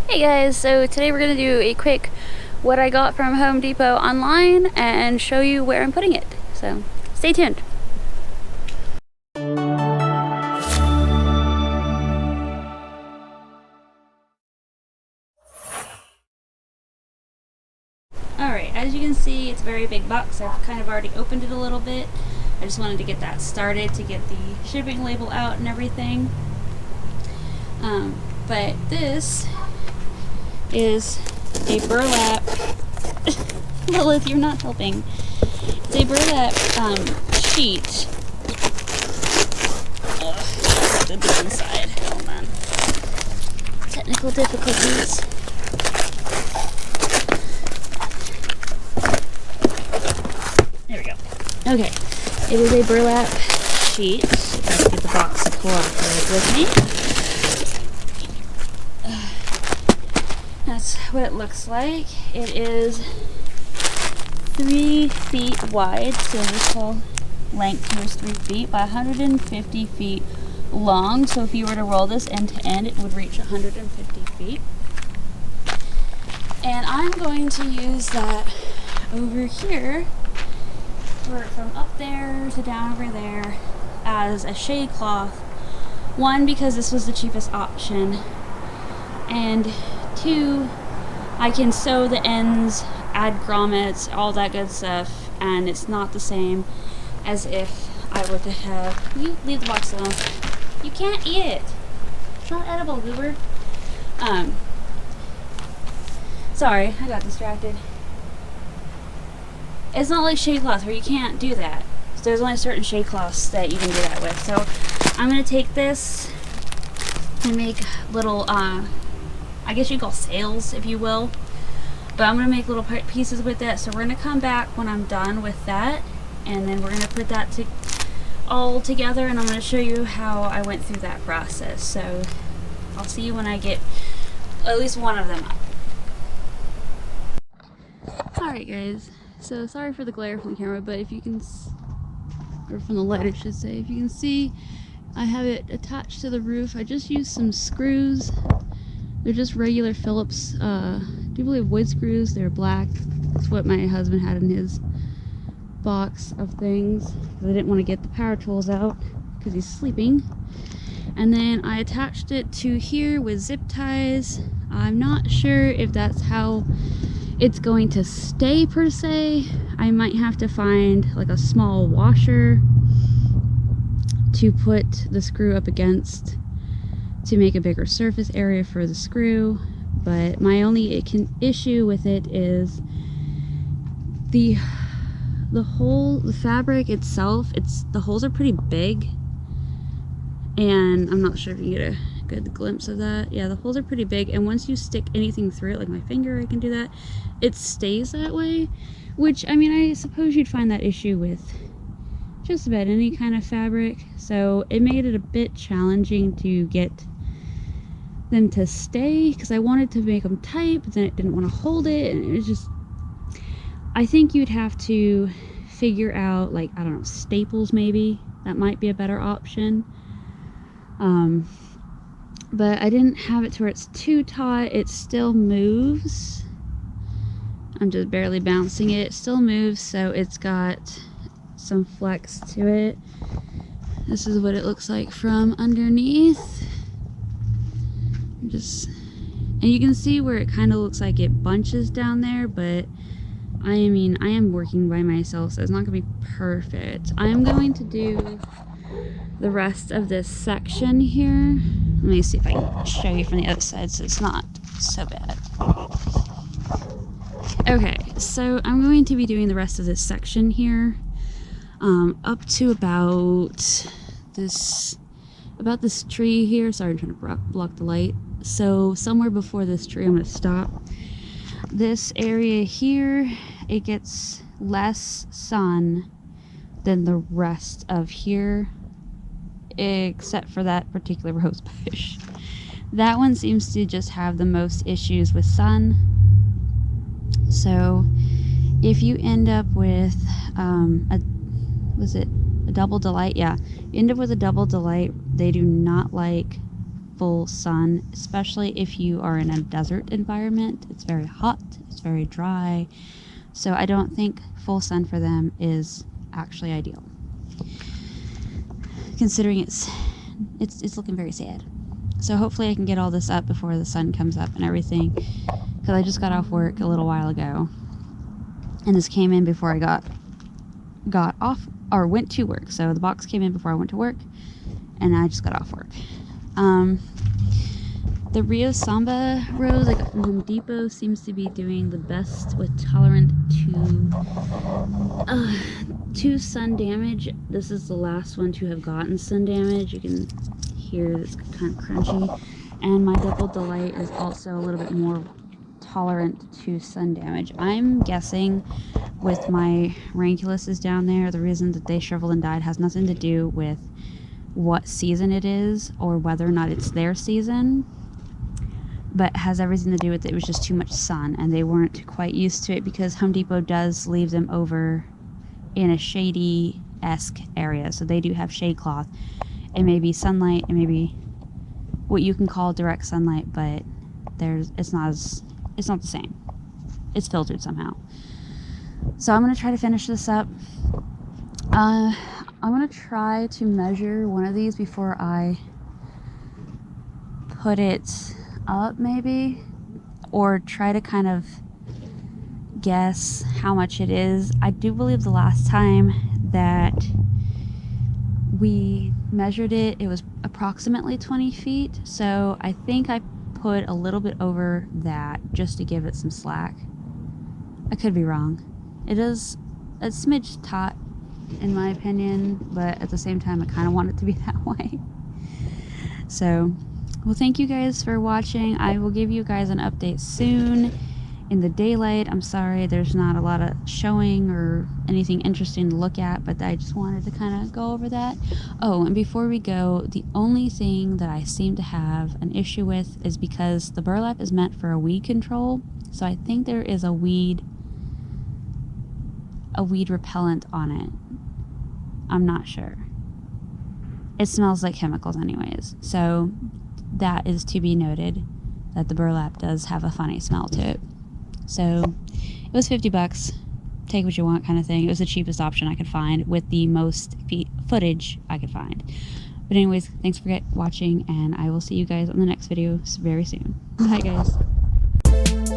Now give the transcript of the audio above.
Hey guys, so today we're going to do a quick what I got from Home Depot online and show you where I'm putting it. So stay tuned. Alright, as you can see, it's a very big box. I've kind of already opened it a little bit. I just wanted to get that started to get the shipping label out and everything. But this is a burlap. Lilith, you're not helping. It's a burlap sheet. Put this inside. Hold on. Technical difficulties. There we go. Okay. It is a burlap sheet. If I can get the box to cooperate with me. That's what it looks like. It is 3 feet wide, so this whole length here is 3 feet by 150 feet long. So if you were to roll this end to end, it would reach 150 feet. And I'm going to use that over here, from up there to down over there, as a shade cloth. One, because this was the cheapest option, and two, I can sew the ends, add grommets, all that good stuff, and it's not the same as if I were to have... You leave the box alone. You can't eat it. It's not edible, goober. Sorry, I got distracted. It's not like shade cloth where you can't do that. So there's only certain shade cloths that you can do that with. So I'm going to take this and make little, I guess you'd call sails, if you will. But I'm going to make little pieces with that. So we're going to come back when I'm done with that. And then we're going to put that all together. And I'm going to show you how I went through that process. So I'll see you when I get at least one of them up. Alright guys. So sorry for the glare from the camera, but if you can, or from the light I should say, if you can see, I have it attached to the roof. I just used some screws. They're just regular Phillips, I do believe wood screws. They're black. That's what my husband had in his box of things. I didn't want to get the power tools out because he's sleeping. And then I attached it to here with zip ties. I'm not sure if that's how it's going to stay per se. I might have to find like a small washer to put the screw up against to make a bigger surface area for the screw. But my only issue with it is the fabric itself. The holes are pretty big, and I'm not sure if you get a good glimpse of that. Yeah, the holes are pretty big, and once you stick anything through it, like my finger, I can do that, it stays that way. Which, I mean, I suppose you'd find that issue with just about any kind of fabric. So it made it a bit challenging to get them to stay, because I wanted to make them tight, but then it didn't want to hold it, and it was just, I think you'd have to figure out, like, I don't know, staples maybe. That might be a better option. But I didn't have it to where it's too taut. It still moves. I'm just barely bouncing it. It still moves, so it's got some flex to it. This is what it looks like from underneath. And you can see where it kind of looks like it bunches down there, but I mean, I am working by myself, so it's not going to be perfect. I'm going to do the rest of this section here. Let me see if I can show you from the other side so it's not so bad. Okay, so I'm going to be doing the rest of this section here, up to about this tree here. Sorry, I'm trying to block the light. So somewhere before this tree, I'm going to stop. This area here, it gets less sun than the rest of here, except for that particular rose bush. That one seems to just have the most issues with sun. So if you end up with was it a double delight? Yeah, you end up with a double delight. They do not like full sun, especially if you are in a desert environment. It's very hot, it's very dry, so I don't think full sun for them is actually ideal, considering it's looking very sad. So hopefully I can get all this up before the sun comes up and everything, because I just got off work a little while ago, and this came in before I got off or went to work. So the box came in before I went to work, and I just got off work. The Rio Samba rose, like Home Depot, seems to be doing the best with tolerant to sun damage. This is the last one to have gotten sun damage. You can hear it's kind of crunchy. And my Double Delight is also a little bit more tolerant to sun damage. I'm guessing with my ranculouses down there, the reason that they shriveled and died has nothing to do with what season it is or whether or not it's their season, but has everything to do with it was just too much sun and they weren't quite used to it, because Home Depot does leave them over in a shady-esque area, so they do have shade cloth. It may be sunlight, it may be what you can call direct sunlight, but it's not the same. It's filtered somehow. So I'm going to try to finish this up. I'm going to try to measure one of these before I put it up, maybe, or try to kind of guess how much it is. I do believe the last time that we measured it, it was approximately 20 feet, so I think I put a little bit over that just to give it some slack. I could be wrong. It is a smidge taut in my opinion, but at the same time I kind of want it to be that way. So, well, thank you guys for watching. I will give you guys an update soon in the daylight. I'm sorry there's not a lot of showing or anything interesting to look at, but I just wanted to kind of go over that. Oh, and before we go, the only thing that I seem to have an issue with is because the burlap is meant for a weed control, so I think there is a weed repellent on it. I'm not sure. It smells like chemicals anyways, so that is to be noted, that the burlap does have a funny smell to it. So it was $50, take what you want kind of thing. It was the cheapest option I could find with the most footage I could find. But anyways, thanks for watching, and I will see you guys on the next video very soon. Bye guys.